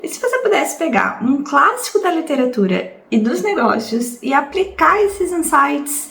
E se você pudesse pegar um clássico da literatura e dos negócios e aplicar esses insights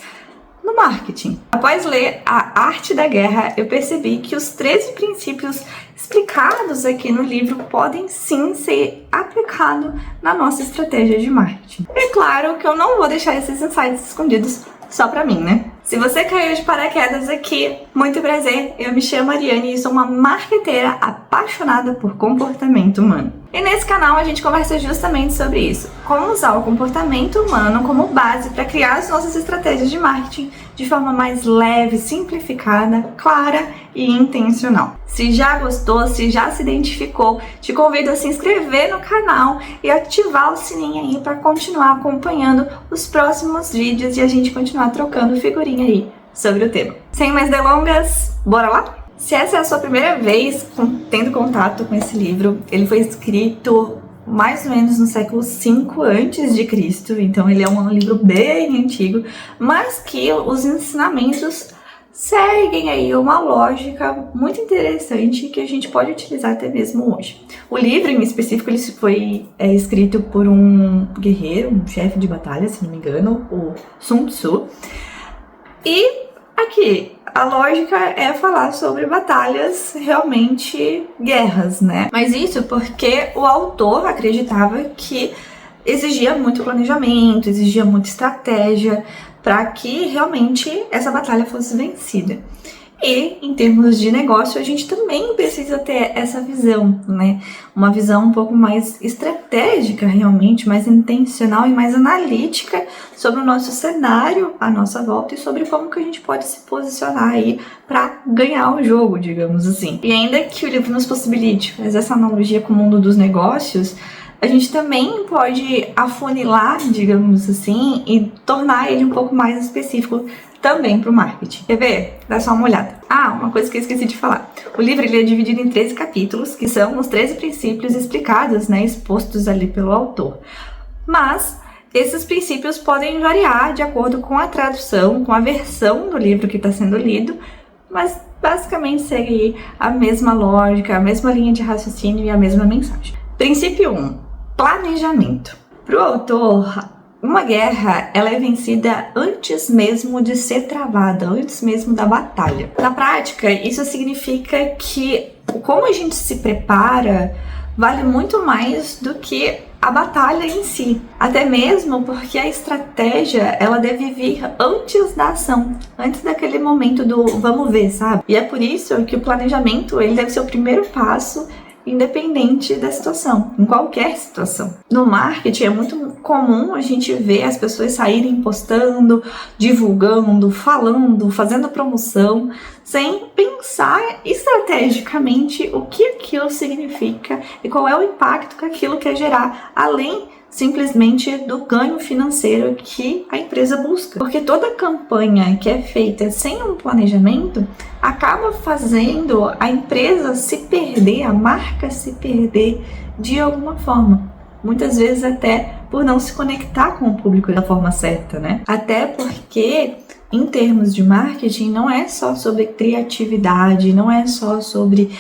no marketing? Após ler A Arte da Guerra, eu percebi que os 13 princípios explicados aqui no livro podem sim ser aplicados na nossa estratégia de marketing. É claro que eu não vou deixar esses insights escondidos só pra mim, né? Se você caiu de paraquedas aqui, muito prazer, eu me chamo Ariane e sou uma marqueteira apaixonada por comportamento humano. E nesse canal a gente conversa justamente sobre isso, como usar o comportamento humano como base para criar as nossas estratégias de marketing de forma mais leve, simplificada, clara e intencional. Se já gostou, se já se identificou, te convido a se inscrever no canal e ativar o sininho aí para continuar acompanhando os próximos vídeos e a gente continuar trocando figurinha aí sobre o tema. Sem mais delongas, bora lá? Se essa é a sua primeira vez tendo contato com esse livro, ele foi escrito mais ou menos no século V a.C., então ele é um livro bem antigo, mas que os ensinamentos seguem aí uma lógica muito interessante que a gente pode utilizar até mesmo hoje. O livro em específico ele foi escrito por um guerreiro, um chefe de batalha, se não me engano, o Sun Tzu. E aqui, a lógica é falar sobre batalhas, realmente guerras, né? Mas isso porque o autor acreditava que exigia muito planejamento, exigia muita estratégia para que realmente essa batalha fosse vencida. E, em termos de negócio, a gente também precisa ter essa visão, né? Uma visão um pouco mais estratégica, realmente, mais intencional e mais analítica sobre o nosso cenário, a nossa volta e sobre como que a gente pode se posicionar aí para ganhar o jogo, digamos assim. E ainda que o livro nos possibilite fazer essa analogia com o mundo dos negócios, a gente também pode afunilar, digamos assim, e tornar ele um pouco mais específico também para o marketing. Quer ver? Dá só uma olhada. Ah, uma coisa que eu esqueci de falar. O livro ele é dividido em 13 capítulos, que são os 13 princípios explicados, né, expostos ali pelo autor. Mas esses princípios podem variar de acordo com a tradução, com a versão do livro que está sendo lido, mas basicamente segue a mesma lógica, a mesma linha de raciocínio e a mesma mensagem. Princípio 1. Planejamento. Para o autor, uma guerra ela é vencida antes mesmo de ser travada, antes mesmo da batalha. Na prática, isso significa que como a gente se prepara vale muito mais do que a batalha em si. Até mesmo porque a estratégia ela deve vir antes da ação, antes daquele momento do vamos ver, sabe? E é por isso que o planejamento ele deve ser o primeiro passo, independente da situação, em qualquer situação. No marketing é muito comum a gente ver as pessoas saírem postando, divulgando, falando, fazendo promoção, sem pensar estrategicamente o que aquilo significa e qual é o impacto que aquilo quer gerar, além simplesmente do ganho financeiro que a empresa busca. Porque toda campanha que é feita sem um planejamento acaba fazendo a empresa se perder, a marca se perder de alguma forma. Muitas vezes até por não se conectar com o público da forma certa, né? Até porque em termos de marketing, não é só sobre criatividade, não é só sobre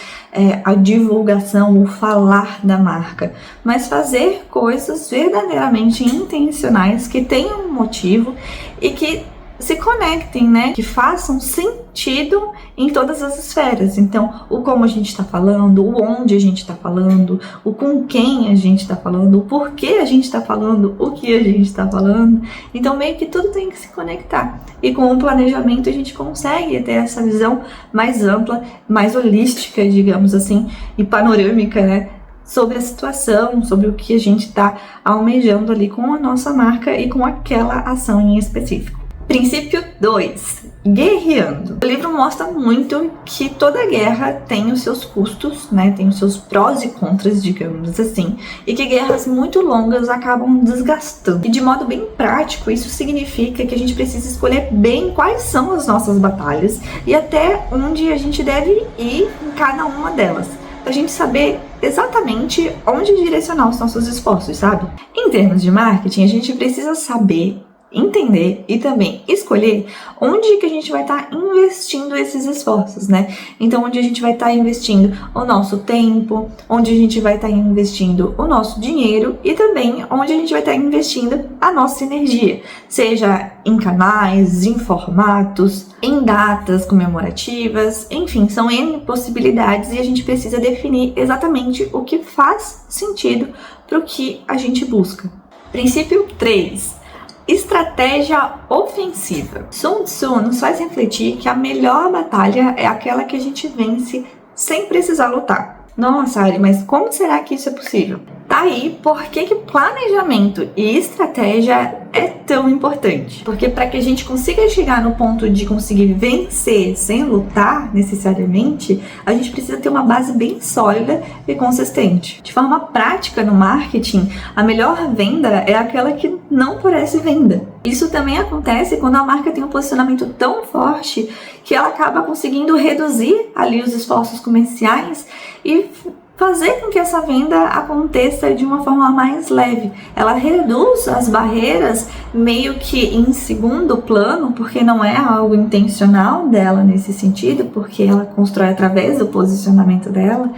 a divulgação, o falar da marca, mas fazer coisas verdadeiramente intencionais que tenham um motivo e que se conectem, né? Que façam sentido em todas as esferas. Então, o como a gente está falando, o onde a gente está falando, o com quem a gente está falando, o porquê a gente está falando, o que a gente está falando. Então, meio que tudo tem que se conectar. E com o planejamento a gente consegue ter essa visão mais ampla, mais holística, digamos assim, e panorâmica, né? Sobre a situação, sobre o que a gente está almejando ali com a nossa marca e com aquela ação em específico. Princípio 2. Guerreando. O livro mostra muito que toda guerra tem os seus custos, né? Tem os seus prós e contras, digamos assim, e que guerras muito longas acabam desgastando. E de modo bem prático, isso significa que a gente precisa escolher bem quais são as nossas batalhas e até onde a gente deve ir em cada uma delas, pra gente saber exatamente onde direcionar os nossos esforços, sabe? Em termos de marketing, a gente precisa saber entender e também escolher onde que a gente vai estar investindo esses esforços, né? Então, onde a gente vai estar investindo o nosso tempo, onde a gente vai estar investindo o nosso dinheiro e também onde a gente vai estar investindo a nossa energia, seja em canais, em formatos, em datas comemorativas, enfim, são N possibilidades e a gente precisa definir exatamente o que faz sentido para o que a gente busca. Princípio 3. Estratégia ofensiva. Sun Tzu nos faz refletir que a melhor batalha é aquela que a gente vence sem precisar lutar. Nossa, Ari, mas como será que isso é possível? Tá aí por que planejamento e estratégia é tão importante. Porque para que a gente consiga chegar no ponto de conseguir vencer sem lutar necessariamente, a gente precisa ter uma base bem sólida e consistente. De forma prática no marketing, a melhor venda é aquela que não parece venda. Isso também acontece quando a marca tem um posicionamento tão forte que ela acaba conseguindo reduzir ali os esforços comerciais e fazer com que essa venda aconteça de uma forma mais leve. Ela reduz as barreiras meio que em segundo plano, porque não é algo intencional dela nesse sentido, porque ela constrói através do posicionamento dela.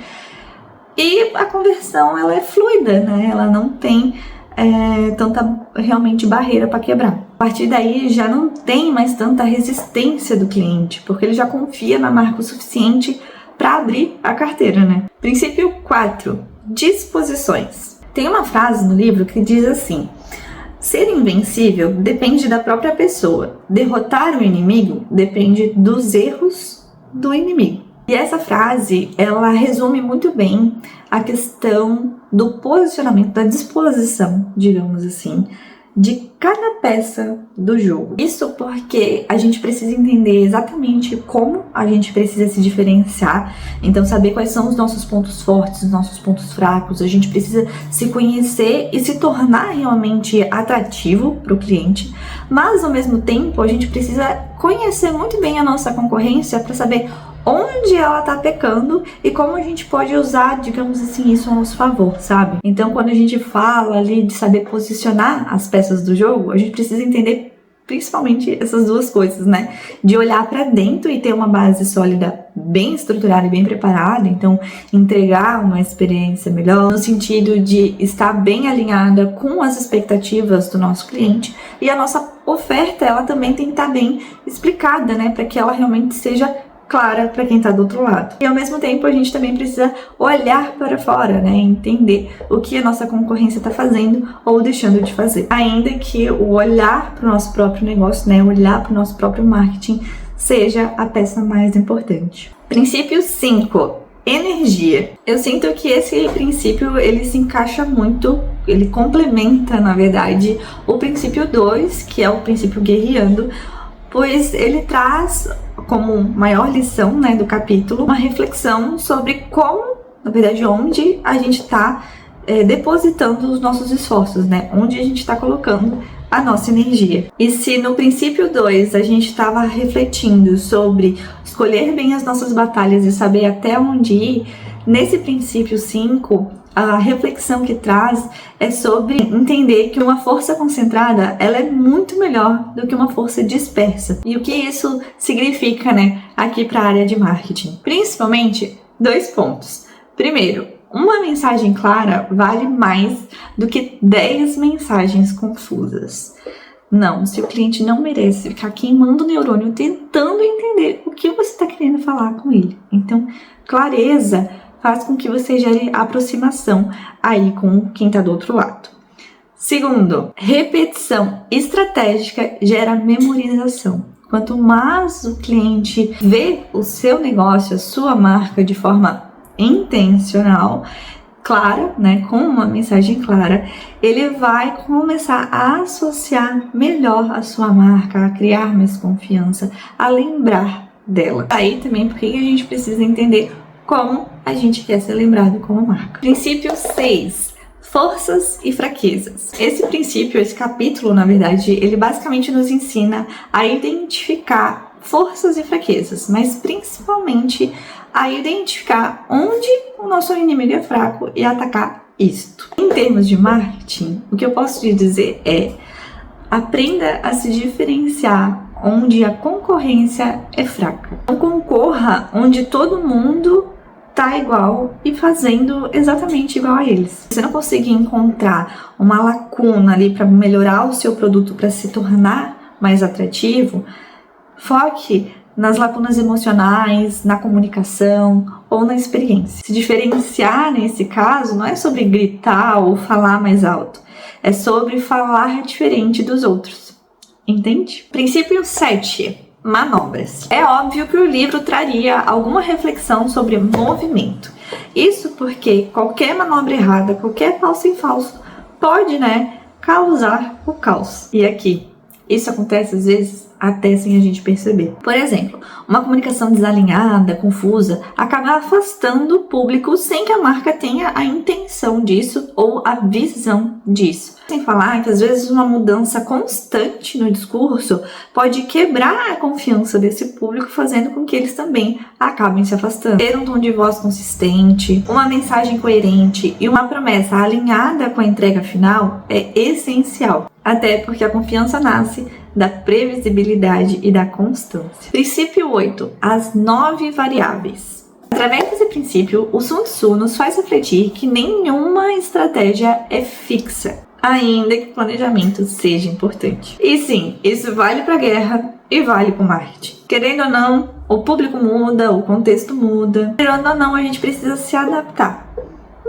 E a conversão, ela é fluida, né? Ela não tem tanta realmente barreira para quebrar. A partir daí já não tem mais tanta resistência do cliente, porque ele já confia na marca o suficiente para abrir a carteira, né? Princípio 4. Disposições. Tem uma frase no livro que diz assim: ser invencível depende da própria pessoa. Derrotar o inimigo depende dos erros do inimigo. E essa frase, ela resume muito bem a questão do posicionamento, da disposição, digamos assim, de cada peça do jogo. Isso porque a gente precisa entender exatamente como a gente precisa se diferenciar, então saber quais são os nossos pontos fortes, os nossos pontos fracos. A gente precisa se conhecer e se tornar realmente atrativo para o cliente, mas ao mesmo tempo a gente precisa conhecer muito bem a nossa concorrência para saber onde ela tá pecando e como a gente pode usar, digamos assim, isso a nosso favor, sabe? Então, quando a gente fala ali de saber posicionar as peças do jogo, a gente precisa entender principalmente essas duas coisas, né? De olhar para dentro e ter uma base sólida, bem estruturada e bem preparada, então entregar uma experiência melhor, no sentido de estar bem alinhada com as expectativas do nosso cliente, e a nossa oferta, ela também tem que estar bem explicada, né? Para que ela realmente seja clara para quem está do outro lado. E ao mesmo tempo a gente também precisa olhar para fora, né, entender o que a nossa concorrência está fazendo ou deixando de fazer. Ainda que o olhar para o nosso próprio negócio, né, olhar para o nosso próprio marketing seja a peça mais importante. Princípio 5. Energia. Eu sinto que esse princípio, ele se encaixa muito, ele complementa, na verdade, o princípio 2, que é o princípio guerreando, pois ele traz como maior lição, né, do capítulo, uma reflexão sobre como, na verdade, onde a gente está depositando os nossos esforços, né, onde a gente está colocando a nossa energia. E se no princípio 2 a gente estava refletindo sobre escolher bem as nossas batalhas e saber até onde ir, nesse princípio 5, a reflexão que traz é sobre entender que uma força concentrada, ela é muito melhor do que uma força dispersa. E o que isso significa, né, aqui para a área de marketing? Principalmente 2 pontos. Primeiro, uma mensagem clara vale mais do que 10 mensagens confusas. Não, se o cliente não merece ficar queimando o neurônio tentando entender o que você está querendo falar com ele. Então, clareza faz com que você gere aproximação aí com quem está do outro lado. Segundo, repetição estratégica gera memorização. Quanto mais o cliente vê o seu negócio, a sua marca de forma intencional, clara, né, com uma mensagem clara, ele vai começar a associar melhor a sua marca, a criar mais confiança, a lembrar dela. Aí também porque a gente precisa entender como a gente quer ser lembrado como marca. Princípio 6. Forças e fraquezas. Esse princípio, esse capítulo, na verdade, ele basicamente nos ensina a identificar forças e fraquezas, mas principalmente a identificar onde o nosso inimigo é fraco e atacar isto. Em termos de marketing, o que eu posso te dizer é: Aprenda a se diferenciar onde a concorrência é fraca. Não concorra onde todo mundo tá igual e fazendo exatamente igual a eles. Se você não conseguir encontrar uma lacuna ali para melhorar o seu produto, para se tornar mais atrativo, foque nas lacunas emocionais, na comunicação ou na experiência. Se diferenciar nesse caso não é sobre gritar ou falar mais alto, é sobre falar diferente dos outros. Entende? Princípio 7. Manobras. É óbvio que o livro traria alguma reflexão sobre movimento. Isso porque qualquer manobra errada, qualquer passo em falso, pode, causar o caos. E aqui, isso acontece às vezes até sem a gente perceber. Por exemplo, uma comunicação desalinhada, confusa, acaba afastando o público sem que a marca tenha a intenção disso ou a visão disso. Sem falar que às vezes uma mudança constante no discurso pode quebrar a confiança desse público, fazendo com que eles também acabem se afastando. Ter um tom de voz consistente, uma mensagem coerente e uma promessa alinhada com a entrega final é essencial. Até porque a confiança nasce da previsibilidade e da constância. Princípio 8. As 9 variáveis. Através desse princípio, o Sun Tzu nos faz refletir que nenhuma estratégia é fixa, ainda que o planejamento seja importante. E sim, isso vale para a guerra e vale para o marketing. Querendo ou não, o público muda, o contexto muda. Querendo ou não, a gente precisa se adaptar.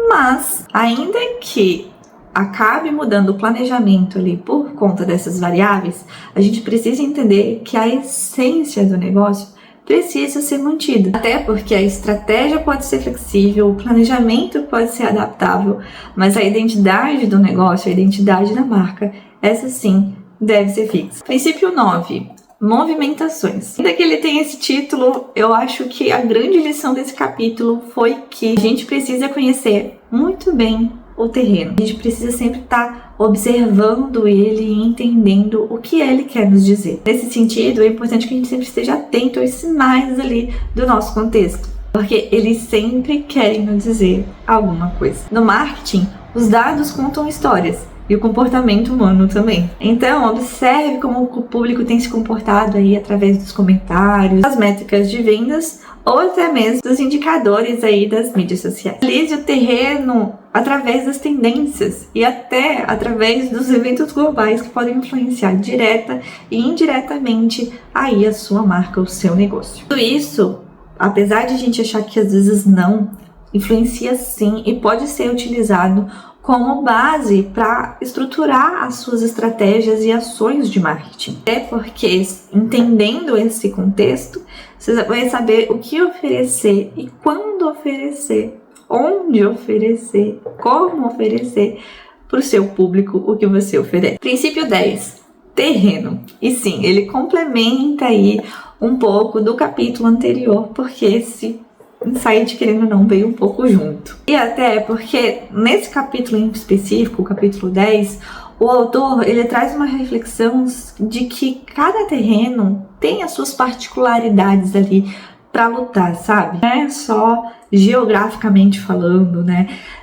Mas, ainda que acabe mudando o planejamento ali por conta dessas variáveis, a gente precisa entender que a essência do negócio precisa ser mantida. Até porque a estratégia pode ser flexível, o planejamento pode ser adaptável, mas a identidade do negócio, a identidade da marca, essa sim deve ser fixa. Princípio 9. Movimentações. Ainda que ele tenha esse título, eu acho que a grande lição desse capítulo foi que a gente precisa conhecer muito bem o terreno. A gente precisa sempre estar observando ele e entendendo o que ele quer nos dizer. Nesse sentido, é importante que a gente sempre esteja atento aos sinais ali do nosso contexto, porque eles sempre querem nos dizer alguma coisa. No marketing, os dados contam histórias e o comportamento humano também. Então, observe como o público tem se comportado aí através dos comentários, das métricas de vendas ou até mesmo dos indicadores aí das mídias sociais. Analise o terreno através das tendências e até através dos eventos globais que podem influenciar direta e indiretamente aí a sua marca, o seu negócio. Tudo isso, apesar de a gente achar que às vezes não, influencia sim e pode ser utilizado como base para estruturar as suas estratégias e ações de marketing. É porque, entendendo esse contexto, você vai saber o que oferecer e quando oferecer, onde oferecer, como oferecer para o seu público o que você oferece. Princípio 10. Terreno. E sim, ele complementa aí um pouco do capítulo anterior, porque esse insight, querendo ou não, veio um pouco junto. E até porque nesse capítulo em específico, o capítulo 10, o autor ele traz uma reflexão de que cada terreno tem as suas particularidades ali para lutar, sabe? Não é só geograficamente falando,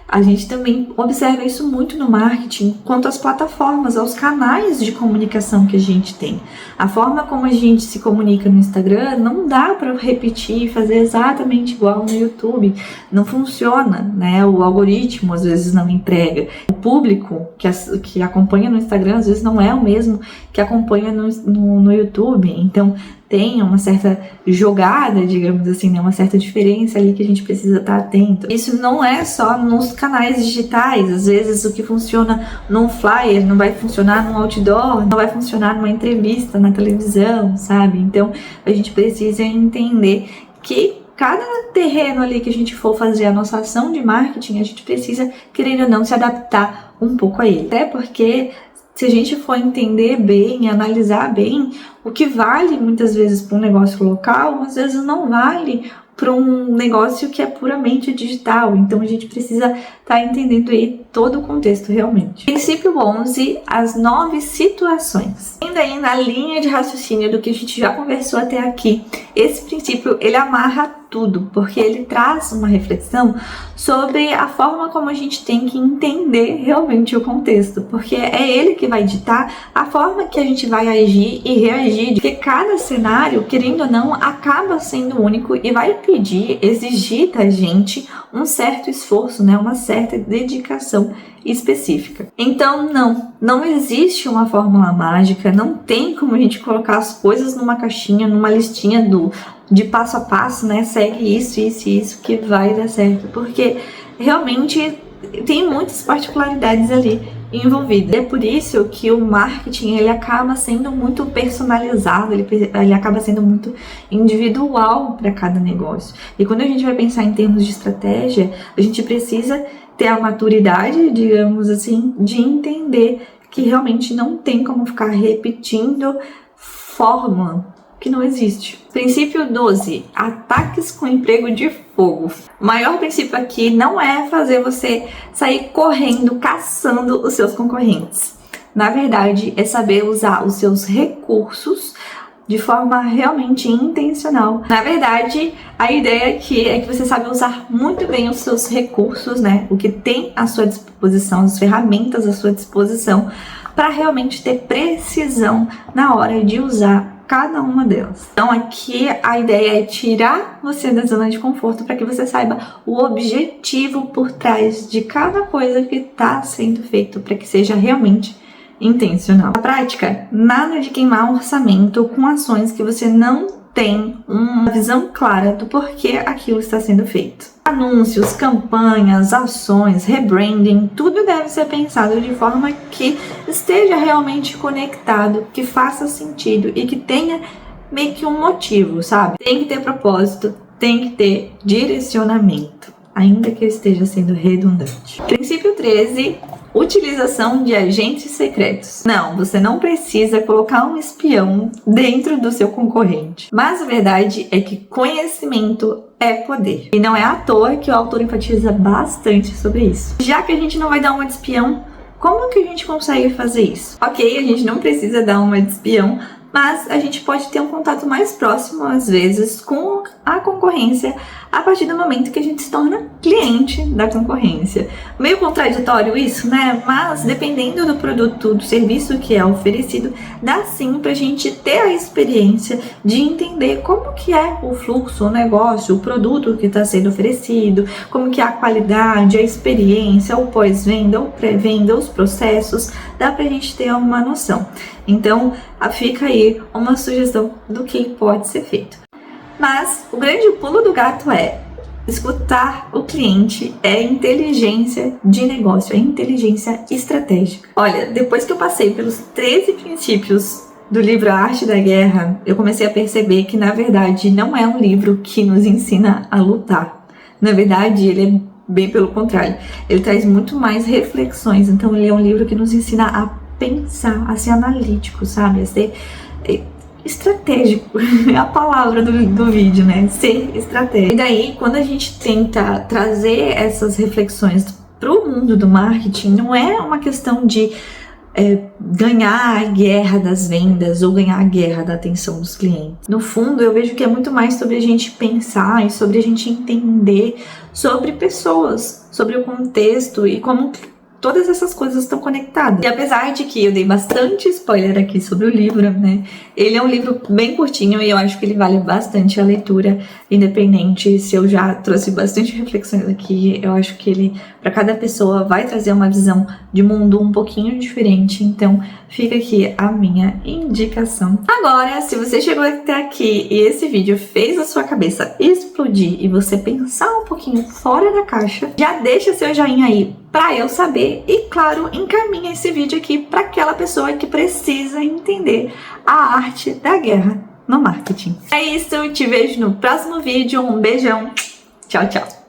A gente também observa isso muito no marketing quanto às plataformas, aos canais de comunicação que a gente tem. A forma como a gente se comunica no Instagram não dá para repetir e fazer exatamente igual no YouTube. Não funciona, O algoritmo às vezes não entrega. O público que acompanha no Instagram às vezes não é o mesmo que acompanha no YouTube. Então tem uma certa jogada, digamos assim, uma certa diferença ali que a gente precisa estar atento. Isso não é só nos canais digitais. Às vezes o que funciona num flyer não vai funcionar num outdoor, não vai funcionar numa entrevista na televisão, sabe? Então a gente precisa entender que cada terreno ali que a gente for fazer a nossa ação de marketing, a gente precisa, querendo ou não, se adaptar um pouco a ele. Até porque se a gente for entender bem, analisar bem, o que vale muitas vezes para um negócio local, às vezes não vale para um negócio que é puramente digital. Então a gente precisa estar entendendo aí todo o contexto realmente. Princípio 11, as 9 situações. Ainda aí na linha de raciocínio do que a gente já conversou até aqui, esse princípio ele amarra tudo, porque ele traz uma reflexão sobre a forma como a gente tem que entender realmente o contexto, porque é ele que vai ditar a forma que a gente vai agir e reagir, porque cada cenário, querendo ou não, acaba sendo único e vai pedir, exigir da gente um certo esforço, né, uma certa dedicação específica. Então não existe uma fórmula mágica, não tem como a gente colocar as coisas numa caixinha, numa listinha de passo a passo, né? Segue isso que vai dar certo, porque realmente tem muitas particularidades ali envolvidas. É por isso que o marketing ele acaba sendo muito personalizado, ele acaba sendo muito individual para cada negócio. E quando a gente vai pensar em termos de estratégia, a gente precisa ter a maturidade, digamos assim, de entender que realmente não tem como ficar repetindo fórmula que não existe. Princípio 12, ataques com emprego de fogo. O maior princípio aqui não é fazer você sair correndo, caçando os seus concorrentes. Na verdade, é saber usar os seus recursos de forma realmente intencional. Na verdade, a ideia aqui é que você sabe usar muito bem os seus recursos, né? O que tem à sua disposição, as ferramentas à sua disposição, para realmente ter precisão na hora de usar cada uma delas. Então aqui a ideia é tirar você da zona de conforto para que você saiba o objetivo por trás de cada coisa que está sendo feito, para que seja realmente intencional. Na prática, nada de queimar orçamento com ações que você não tem uma visão clara do porquê aquilo está sendo feito. Anúncios, campanhas, ações, rebranding, tudo deve ser pensado de forma que esteja realmente conectado, que faça sentido e que tenha meio que um motivo, sabe? Tem que ter propósito, tem que ter direcionamento, ainda que eu esteja sendo redundante. Princípio 13. Utilização de agentes secretos. Não, você não precisa colocar um espião dentro do seu concorrente. Mas a verdade é que conhecimento é poder. E não é à toa que o autor enfatiza bastante sobre isso. Já que a gente não vai dar uma de espião, como que a gente consegue fazer isso? Ok, a gente não precisa dar uma de espião, mas a gente pode ter um contato mais próximo, às vezes, com a concorrência a partir do momento que a gente se torna cliente da concorrência. Meio contraditório isso, né? Mas dependendo do produto, do serviço que é oferecido, dá sim pra gente ter a experiência de entender como que é o fluxo, o negócio, o produto que está sendo oferecido, como que é a qualidade, a experiência, o pós-venda, o pré-venda, os processos, dá pra gente ter uma noção. Então, fica aí uma sugestão do que pode ser feito. Mas o grande pulo do gato é escutar o cliente, é inteligência de negócio, é inteligência estratégica. Olha, depois que eu passei pelos 13 princípios do livro A Arte da Guerra, eu comecei a perceber que, na verdade, não é um livro que nos ensina a lutar. Na verdade, ele é bem pelo contrário. Ele traz muito mais reflexões. Então, ele é um livro que nos ensina a pensar, a ser analítico, sabe? A ser estratégico, é a palavra do vídeo, né? Ser estratégico. E daí, quando a gente tenta trazer essas reflexões para o mundo do marketing, não é uma questão de ganhar a guerra das vendas ou ganhar a guerra da atenção dos clientes. No fundo, eu vejo que é muito mais sobre a gente pensar e sobre a gente entender sobre pessoas, sobre o contexto e como todas essas coisas estão conectadas. E apesar de que eu dei bastante spoiler aqui sobre o livro, né? Ele é um livro bem curtinho e eu acho que ele vale bastante a leitura, independente se eu já trouxe bastante reflexões aqui. Eu acho que ele, para cada pessoa, vai trazer uma visão de mundo um pouquinho diferente. Então, fica aqui a minha indicação. Agora, se você chegou até aqui e esse vídeo fez a sua cabeça explodir e você pensar um pouquinho fora da caixa, já deixa seu joinha aí para eu saber e, claro, encaminha esse vídeo aqui para aquela pessoa que precisa entender a arte da guerra no marketing. É isso, te vejo no próximo vídeo. Um beijão. Tchau, tchau.